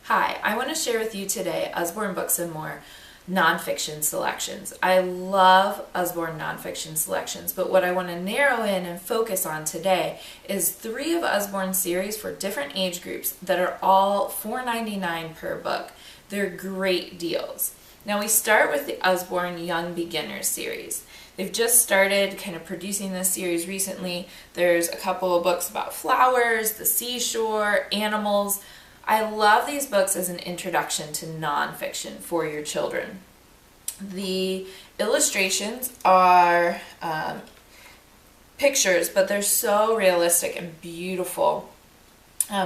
Hi, I want to share with you today Usborne Books and More nonfiction selections. I love Usborne nonfiction selections, but what I want to narrow in and focus on today is 3 of Usborne's series for different age groups that are all $4.99 per book. They're great deals. Now we start with the Usborne Young Beginners series. They've just started kind of producing this series recently. There's a couple of books about flowers, the seashore, animals. I love these books as an introduction to nonfiction for your children. The illustrations are pictures, but they're so realistic and beautiful,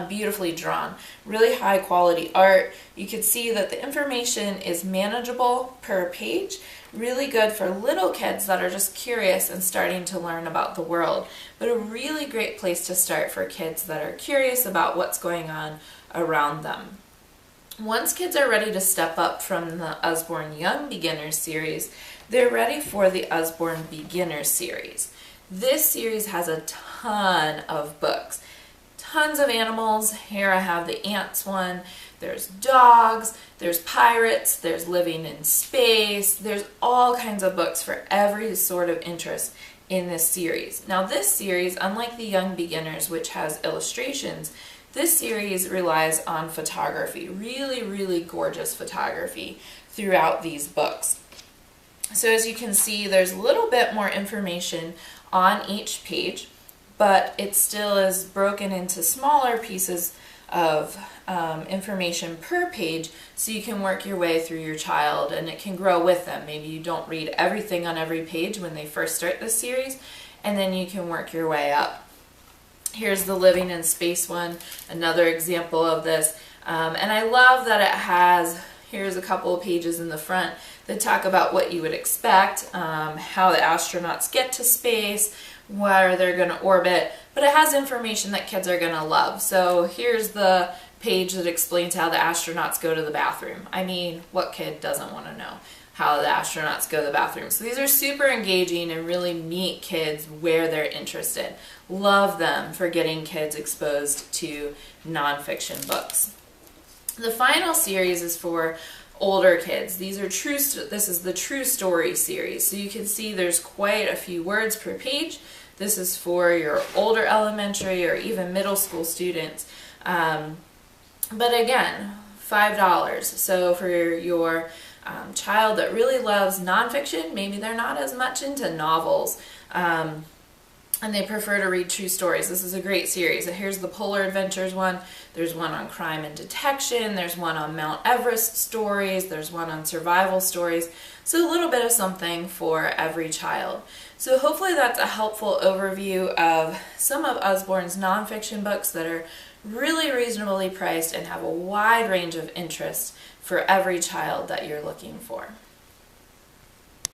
beautifully drawn. Really high quality art. You can see that the information is manageable per page. Really good for little kids that are just curious and starting to learn about the world, but a really great place to start for kids that are curious about what's going on around them. Once kids are ready to step up from the Usborne Young Beginners series, they're ready for the Usborne Beginners series. This series has a ton of books. Tons of animals. Here I have the ants one. There's dogs, there's pirates, there's living in space. There's all kinds of books for every sort of interest in this series. Now this series, unlike the Young Beginners, which has illustrations, this series relies on photography, really gorgeous photography throughout these books. So as you can see, there's a little bit more information on each page, but it still is broken into smaller pieces of information per page, so you can work your way through your child and it can grow with them. Maybe you don't read everything on every page when they first start this series, and then you can work your way up. Here's the Living in Space one, another example of this. And I love that it has, here's a couple of pages in the front that talk about what you would expect, how the astronauts get to space, where they're going to orbit, but it has information that kids are going to love. So here's the page that explains how the astronauts go to the bathroom. I mean, what kid doesn't want to know how the astronauts go to the bathroom? So these are super engaging and really meet kids where they're interested. Love them for getting kids exposed to nonfiction books. The final series is for older kids. This is the True Story series. So you can see there's quite a few words per page. This is for your older elementary or even middle school students. But again, $5. So for your child that really loves nonfiction, maybe they're not as much into novels, and they prefer to read true stories. This is a great series. So here's the Polar Adventures one. There's one on crime and detection. There's one on Mount Everest stories. There's one on survival stories. So a little bit of something for every child. So hopefully that's a helpful overview of some of Usborne's nonfiction books that are really reasonably priced and have a wide range of interests for every child that you're looking for.